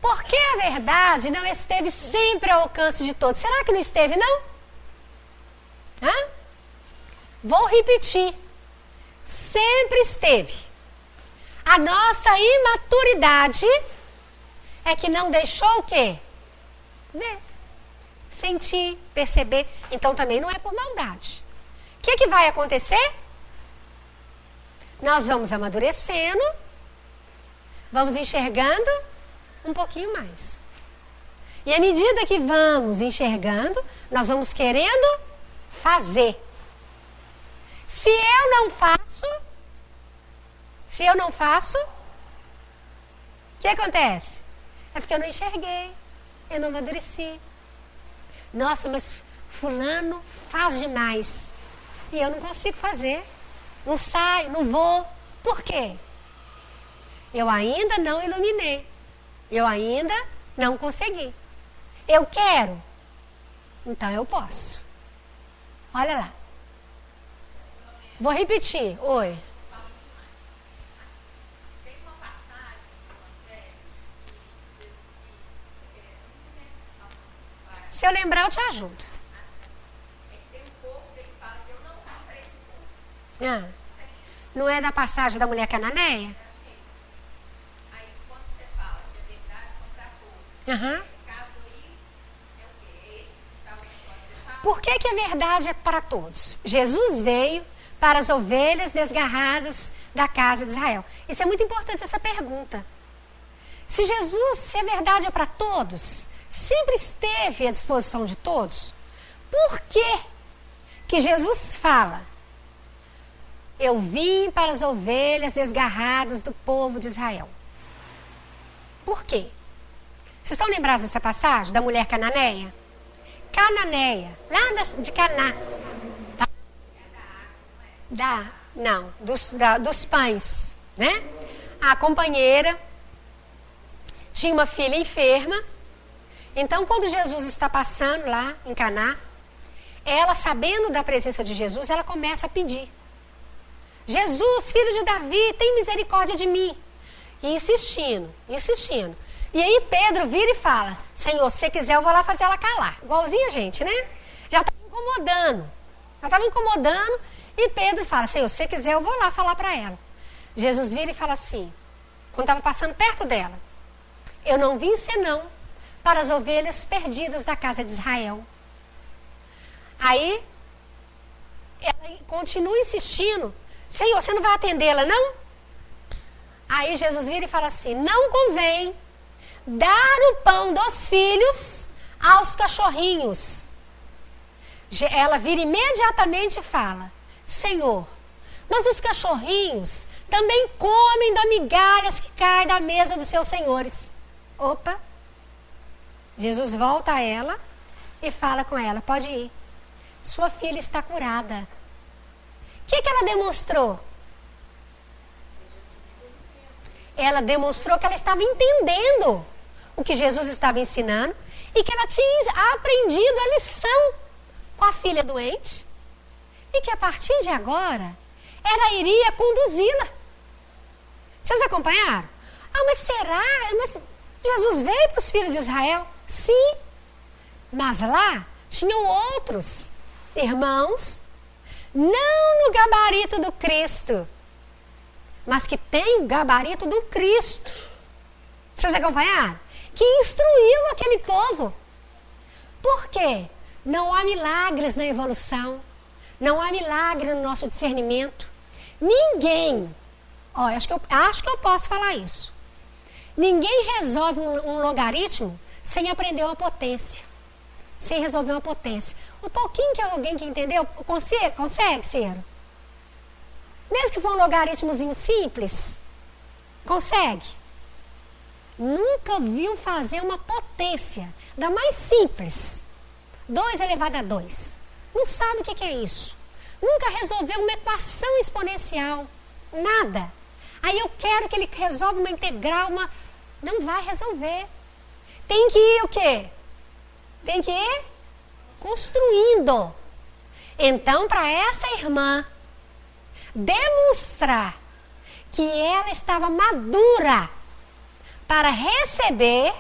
Porque a verdade não esteve sempre ao alcance de todos. Será que não esteve, não? Hã? Vou repetir. Sempre esteve. A nossa imaturidade é que não deixou o quê? Ver, sentir, perceber. Então também não é por maldade. O que vai acontecer? Nós vamos amadurecendo, vamos enxergando um pouquinho mais. E à medida que vamos enxergando, nós vamos querendo fazer. Se eu não faço, o que acontece? É porque eu não enxerguei, eu não amadureci. Nossa, mas fulano faz demais e eu não consigo fazer. Não saio, não vou. Por quê? Eu ainda não iluminei. Eu ainda não consegui. Eu quero. Então eu posso. Olha lá. Vou repetir. Oi. Tem uma passagem do Evangelho que Jesus Se eu lembrar, eu te ajudo. tem um povo que ele fala que eu não vim para esse povo. Não é da passagem da mulher cananeia? Aí quando você fala que a verdade são para todos, Aham. nesse caso aí é o quê? É esses que estavam no deixar. Por que a verdade é para todos? Jesus veio para as ovelhas desgarradas da casa de Israel. Isso é muito importante, essa pergunta. Se a verdade é para todos, sempre esteve à disposição de todos, por que Jesus fala: eu vim para as ovelhas desgarradas do povo de Israel? Por quê? Vocês estão lembrados dessa passagem da mulher cananeia? Cananeia, lá de Caná. Dos pães, né? A companheira tinha uma filha enferma Então, quando Jesus está passando lá em Caná, ela, sabendo da presença de Jesus, ela começa a pedir. Jesus, filho de Davi, tem misericórdia de mim. E insistindo, insistindo. E aí Pedro vira e fala, Senhor, se você quiser eu vou lá fazer ela calar. Igualzinho a gente, né? Já estava incomodando. Já estava incomodando. E Pedro fala, Senhor, se você quiser eu vou lá falar para ela. Jesus vira e fala assim, quando estava passando perto dela, eu não vim senão para as ovelhas perdidas da casa de Israel. Aí, ela continua insistindo, Senhor, você não vai atendê-la, não? Aí Jesus vira e fala assim, não convém dar o pão dos filhos aos cachorrinhos. Ela vira imediatamente e fala, Senhor, mas os cachorrinhos também comem das migalhas que caem da mesa dos seus senhores. Opa! Jesus volta a ela e fala com ela, pode ir. Sua filha está curada. O que ela demonstrou? Ela demonstrou que ela estava entendendo o que Jesus estava ensinando e que ela tinha aprendido a lição com a filha doente e que a partir de agora ela iria conduzi-la. Vocês acompanharam? Ah, mas será? Mas Jesus veio para os filhos de Israel? Sim, mas lá tinham outros irmãos, não no gabarito do Cristo, mas que tem o gabarito do Cristo. Vocês acompanharam? Que instruiu aquele povo. Por quê? Não há milagres na evolução, não há milagre no nosso discernimento. Ninguém, acho que eu posso falar isso. Ninguém resolve um logaritmo sem aprender uma potência. Sem resolver uma potência. Um pouquinho que alguém que entendeu, consegue, Ciro? Mesmo que for um logaritmozinho simples, consegue? Nunca viu fazer uma potência da mais simples. 2 elevado a 2. Não sabe o que é isso. Nunca resolveu uma equação exponencial. Nada. Aí eu quero que ele resolva uma integral, não vai resolver. Tem que ir o quê? Tem que ir construindo. Então, para essa irmã demonstrar que ela estava madura para receber,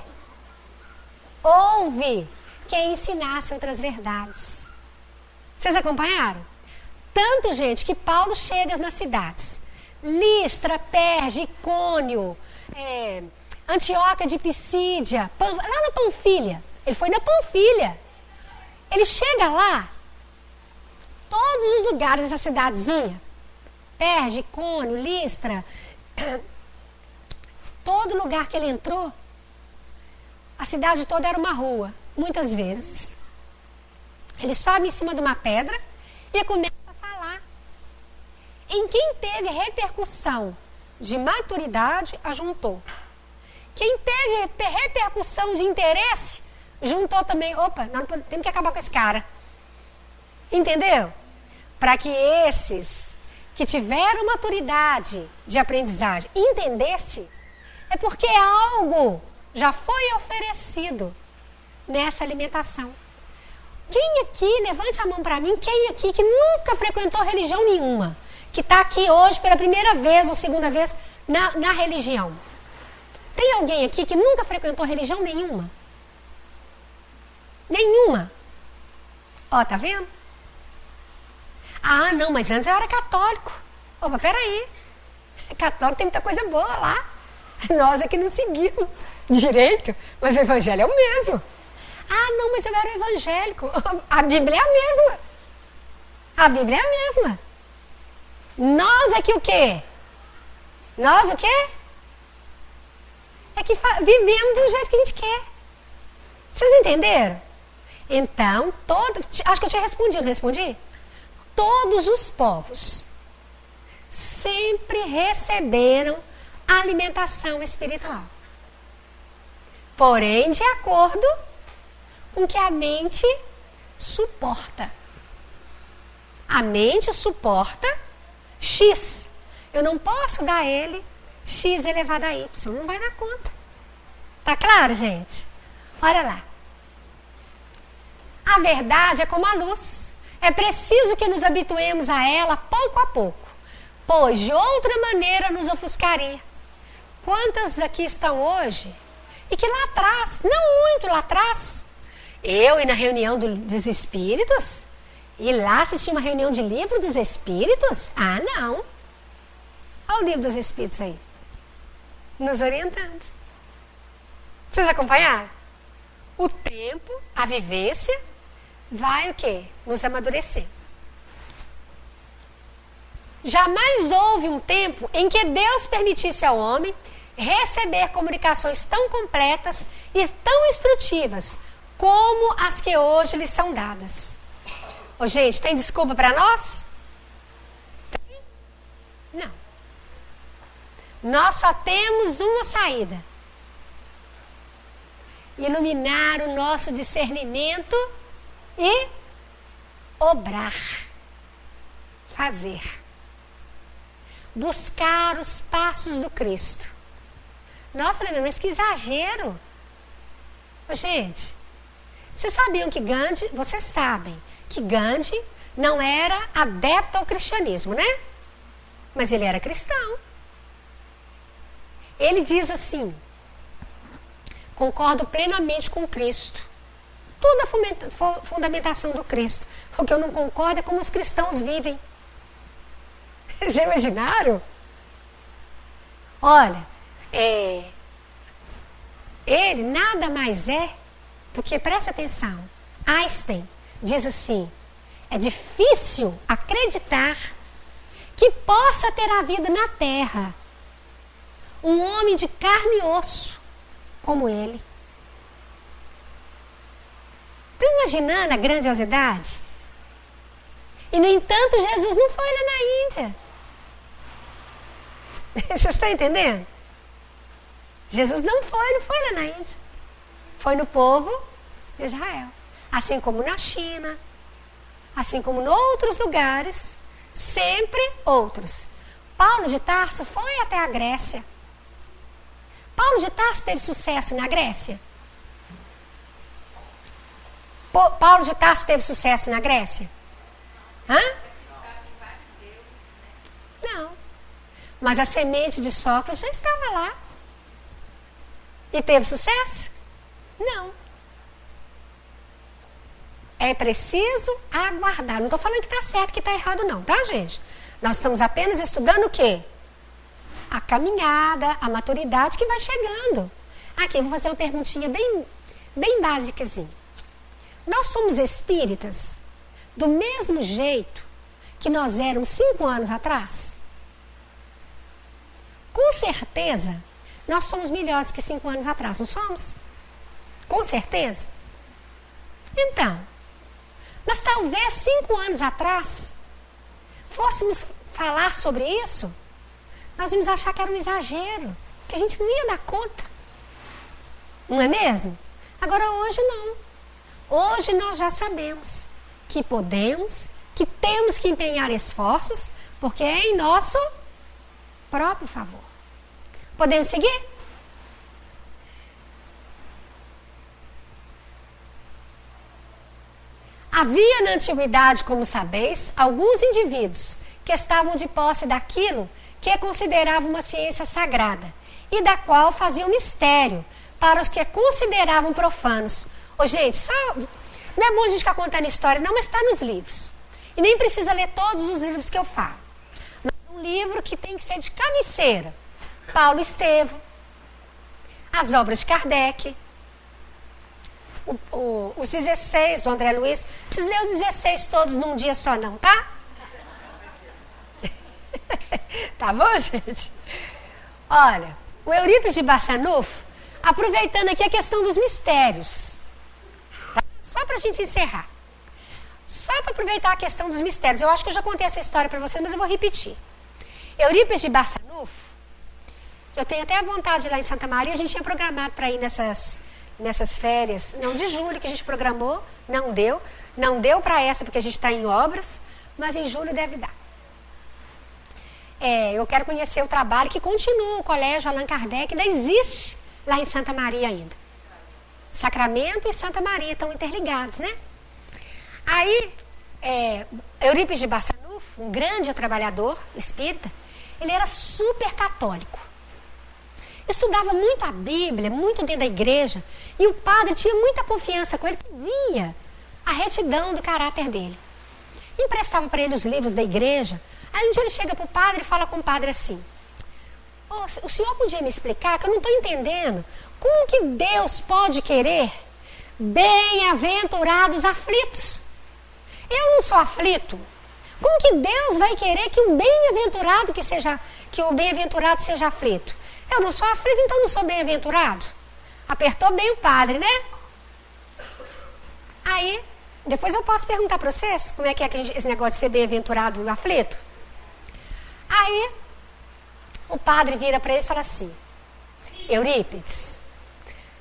houve quem ensinasse outras verdades. Vocês acompanharam? Tanto, gente, que Paulo chega nas cidades. Listra, Perge, Icônio, Antioquia de Pisídia, lá na Panfilha. Ele foi na Panfilha. Ele chega lá, todos os lugares dessa cidadezinha, Perge, Icônio, Listra, todo lugar que ele entrou, a cidade toda era uma rua, muitas vezes. Ele sobe em cima de uma pedra e começa a falar. Em quem teve repercussão de maturidade, ajuntou. Quem teve repercussão de interesse, juntou também. Opa, nós temos que acabar com esse cara. Entendeu? Para que esses que tiveram maturidade de aprendizagem entendesse, é porque algo já foi oferecido nessa alimentação. Quem aqui, levante a mão para mim, quem aqui que nunca frequentou religião nenhuma, que está aqui hoje pela primeira vez ou segunda vez na religião? Tem alguém aqui que nunca frequentou religião nenhuma? Nenhuma. Ó, tá vendo? Ah, não, mas antes eu era católico. Opa, peraí. Católico tem muita coisa boa lá. Nós é que não seguimos direito, mas o evangelho é o mesmo. Ah, não, mas eu era evangélico. A Bíblia é a mesma. A Bíblia é a mesma. Nós é que o quê? Nós o quê? É que vivemos do jeito que a gente quer. Vocês entenderam? Então, acho que eu tinha respondido, não respondi? Todos os povos sempre receberam alimentação espiritual. Porém, de acordo com que a mente suporta. A mente suporta X. Eu não posso dar ele X elevado a Y. Não vai dar conta. Tá claro, gente? Olha lá. A verdade é como a luz. É preciso que nos habituemos a ela pouco a pouco, pois de outra maneira nos ofuscaria. Quantas aqui estão hoje e que lá atrás, não muito lá atrás, eu ia na reunião dos espíritos e lá assistir uma reunião de livro dos espíritos? Ah, não. Olha o livro dos espíritos aí, nos orientando. Vocês acompanharam? O tempo, a vivência, vai o quê? Nos amadurecer. Jamais houve um tempo em que Deus permitisse ao homem receber comunicações tão completas e tão instrutivas como as que hoje lhes são dadas. Ô, gente, tem desculpa para nós? Não. Nós só temos uma saída: iluminar o nosso discernimento e obrar, fazer, buscar os passos do Cristo. Não, eu falei, mas que exagero. Gente, vocês sabiam que Gandhi, vocês sabem que Gandhi não era adepto ao cristianismo, né? Mas ele era cristão. Ele diz assim: concordo plenamente com Cristo. Toda a fundamentação do Cristo. O que eu não concordo é como os cristãos vivem. Já imaginaram? Olha, ele nada mais é do que, preste atenção, Einstein diz assim: é difícil acreditar que possa ter havido na Terra um homem de carne e osso como ele. Estão imaginando a grandiosidade? E, no entanto, Jesus não foi lá na Índia. Vocês estão entendendo? Jesus não foi lá na Índia. Foi no povo de Israel. Assim como na China, assim como em outros lugares, sempre outros. Paulo de Tarso foi até a Grécia. Paulo de Tarso teve sucesso na Grécia? Paulo de Tarso teve sucesso na Grécia? Hã? Não. Mas a semente de Sócrates já estava lá. E teve sucesso? Não. É preciso aguardar. Não estou falando que está certo, que está errado não, tá, gente? Nós estamos apenas estudando o quê? A caminhada, a maturidade que vai chegando. Aqui, eu vou fazer uma perguntinha bem básicazinha. Nós somos espíritas do mesmo jeito que nós éramos 5 anos atrás? Com certeza, nós somos melhores que 5 anos atrás, não somos? Com certeza. Então, mas talvez 5 anos atrás, fôssemos falar sobre isso, nós íamos achar que era um exagero, que a gente não ia dar conta. Não é mesmo? Agora, hoje não. Hoje nós já sabemos que podemos, que temos que empenhar esforços, porque é em nosso próprio favor. Podemos seguir? Havia na antiguidade, como sabeis, alguns indivíduos que estavam de posse daquilo que consideravam uma ciência sagrada e da qual faziam mistério para os que consideravam profanos. Ô, gente, não é bom a gente ficar contando história, não, mas está nos livros. E nem precisa ler todos os livros que eu falo. Mas um livro que tem que ser de cabeceira. Paulo Estevam, as obras de Kardec, os 16 do André Luiz. Não precisa ler os 16 todos num dia só não, tá? Tá bom, gente? Olha, o Eurípides de Barçanufo, aproveitando aqui a questão dos mistérios, tá? Só para a gente encerrar. Só para aproveitar a questão dos mistérios. Eu acho que eu já contei essa história para vocês, mas eu vou repetir. Eurípides de Barçanufo, eu tenho até a vontade de ir lá em Santa Maria. A gente tinha programado para ir nessas férias, não de julho, que a gente programou, não deu. Não deu para essa, porque a gente está em obras, mas em julho deve dar. Eu quero conhecer o trabalho que continua, o Colégio Allan Kardec ainda existe lá em Santa Maria ainda. Sacramento e Santa Maria estão interligados, né? Aí, Eurípides de Barçanufo, um grande trabalhador espírita, ele era super católico. Estudava muito a Bíblia, muito dentro da igreja, e o padre tinha muita confiança com ele, via a retidão do caráter dele. Emprestava para ele os livros da igreja. Aí um dia ele chega para o padre e fala com o padre assim: o senhor podia me explicar que eu não estou entendendo como que Deus pode querer bem-aventurados aflitos? Eu não sou aflito. Como que Deus vai querer que o bem-aventurado seja aflito? Eu não sou aflito, então não sou bem-aventurado. Apertou bem o padre, né? Aí, depois eu posso perguntar para vocês como é que é esse negócio de ser bem-aventurado aflito. Aí, o padre vira para ele e fala assim: Eurípides,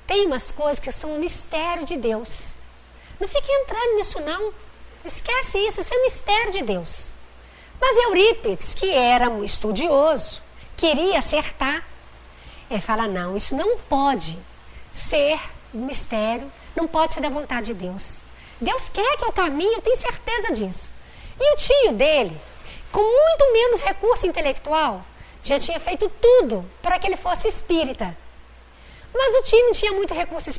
tem umas coisas que são um mistério de Deus. Não fique entrando nisso não. Esquece isso é um mistério de Deus. Mas Eurípides, que era um estudioso, queria acertar. Ele fala: não, isso não pode ser um mistério, não pode ser da vontade de Deus. Deus quer que eu caminhe, eu tenho certeza disso. E o tio dele, com muito menos recurso intelectual, já tinha feito tudo para que ele fosse espírita. Mas o tio não tinha muito recurso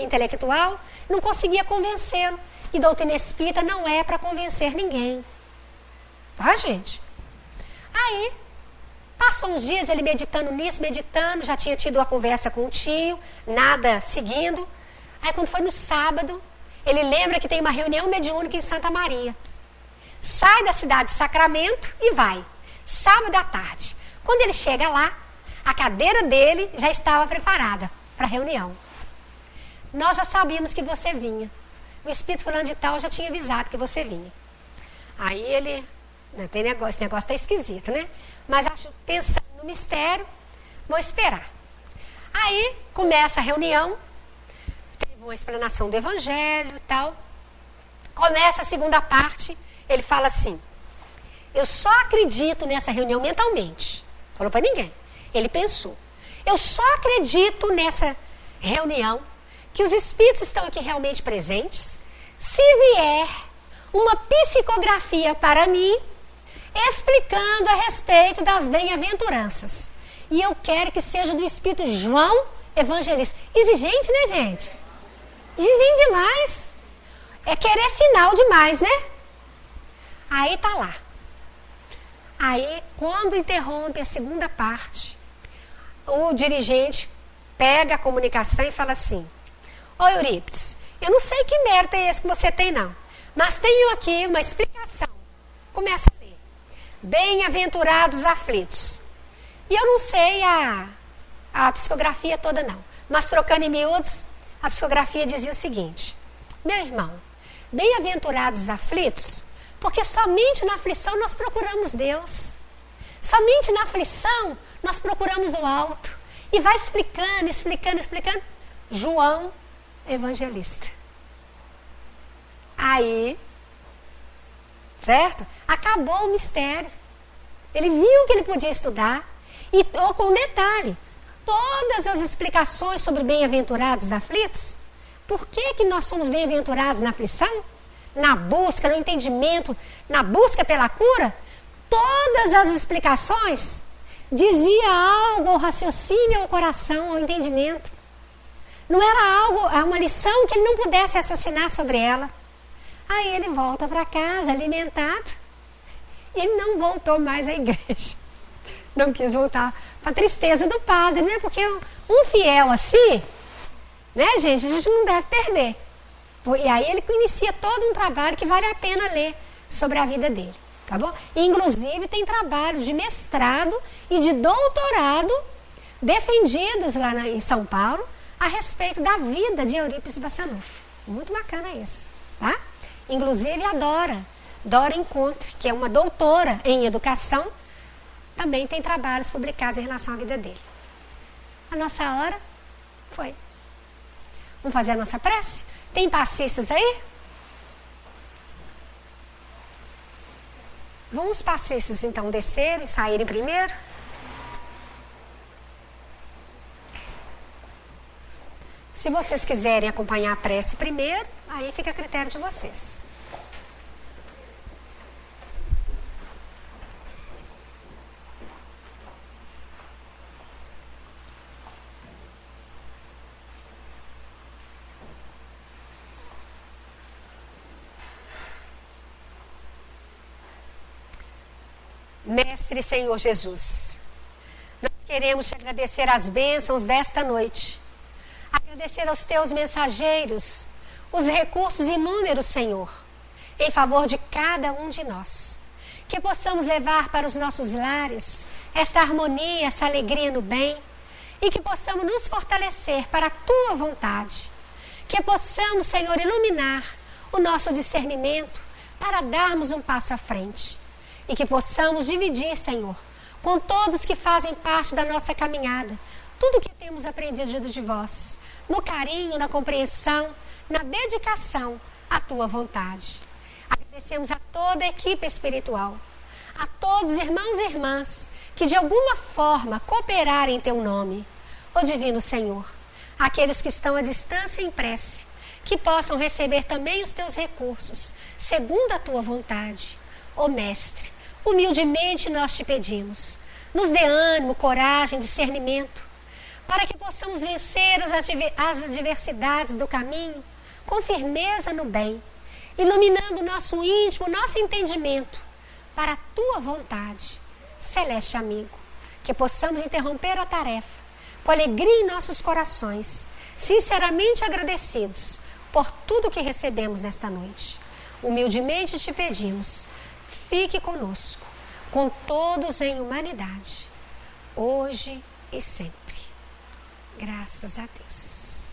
intelectual, não conseguia convencê-lo. E doutrina espírita não é para convencer ninguém. Tá, gente? Aí, passou uns dias ele meditando nisso, já tinha tido uma conversa com o tio, nada seguindo. Aí quando foi no sábado, ele lembra que tem uma reunião mediúnica em Santa Maria. Sai da cidade de Sacramento e vai. Sábado à tarde. Quando ele chega lá, a cadeira dele já estava preparada para a reunião. Nós já sabíamos que você vinha. O espírito fulano de tal já tinha avisado que você vinha. Aí ele, esse negócio está esquisito, né? Mas pensando no mistério, vou esperar. Aí começa a reunião, teve uma explanação do evangelho e tal. Começa a segunda parte, ele fala assim: eu só acredito nessa reunião mentalmente. Falou para ninguém. Ele pensou: eu só acredito nessa reunião que os espíritos estão aqui realmente presentes, se vier uma psicografia para mim, explicando a respeito das bem-aventuranças. E eu quero que seja do Espírito João Evangelista. Exigente, né, gente? Exigente demais. É querer sinal demais, né? Aí tá lá. Aí, quando interrompe a segunda parte, o dirigente pega a comunicação e fala assim: ô Eurípides, eu não sei que mérito é esse que você tem não, mas tenho aqui uma explicação. Começa a ler: bem-aventurados aflitos. E eu não sei a psicografia toda não, mas trocando em miúdos, a psicografia dizia o seguinte: meu irmão, bem-aventurados aflitos, porque somente na aflição nós procuramos Deus. Somente na aflição nós procuramos o alto. E vai explicando. João Evangelista. Aí, certo? Acabou o mistério. Ele viu que ele podia estudar. E com um detalhe: todas as explicações sobre bem-aventurados aflitos, por que nós somos bem-aventurados na aflição, na busca, no entendimento, na busca pela cura, todas as explicações dizia algo ao raciocínio, ao coração, ao entendimento. Não era uma lição que ele não pudesse raciocinar sobre ela. Aí ele volta para casa alimentado e não voltou mais à igreja. Não quis voltar, para a tristeza do padre, né? Porque um fiel assim, né, gente, a gente não deve perder. E aí ele inicia todo um trabalho que vale a pena ler sobre a vida dele, tá bom? E, inclusive tem trabalhos de mestrado e de doutorado defendidos lá em São Paulo a respeito da vida de Eurípides Barçanufo. Muito bacana isso, tá? Inclusive a Dora Encontre, que é uma doutora em educação, também tem trabalhos publicados em relação à vida dele. A nossa hora foi. Vamos fazer a nossa prece? Tem passistas aí? Vamos os passistas então descerem, saírem primeiro? Se vocês quiserem acompanhar a prece primeiro, aí fica a critério de vocês. Mestre Senhor Jesus, nós queremos te agradecer as bênçãos desta noite, agradecer aos teus mensageiros, os recursos inúmeros, Senhor, em favor de cada um de nós. Que possamos levar para os nossos lares essa harmonia, essa alegria no bem, e que possamos nos fortalecer para a tua vontade. Que possamos, Senhor, iluminar o nosso discernimento para darmos um passo à frente. E que possamos dividir, Senhor, com todos que fazem parte da nossa caminhada, tudo o que temos aprendido de vós, no carinho, na compreensão, na dedicação à tua vontade. Agradecemos a toda a equipe espiritual, a todos os irmãos e irmãs que de alguma forma cooperarem em teu nome. Ó Divino Senhor, aqueles que estão à distância em prece, que possam receber também os teus recursos, segundo a tua vontade. Ó Mestre, humildemente nós te pedimos, nos dê ânimo, coragem, discernimento, para que possamos vencer as adversidades do caminho com firmeza no bem, iluminando o nosso íntimo, nosso entendimento, para a tua vontade. Celeste amigo, que possamos interromper a tarefa com alegria em nossos corações, sinceramente agradecidos por tudo que recebemos nesta noite. Humildemente te pedimos, fique conosco, com todos em humanidade, hoje e sempre. Graças a Deus.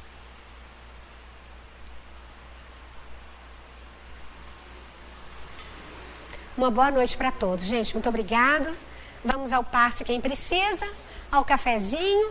Uma boa noite para todos. Gente, muito obrigado. Vamos ao passe quem precisa, ao cafezinho.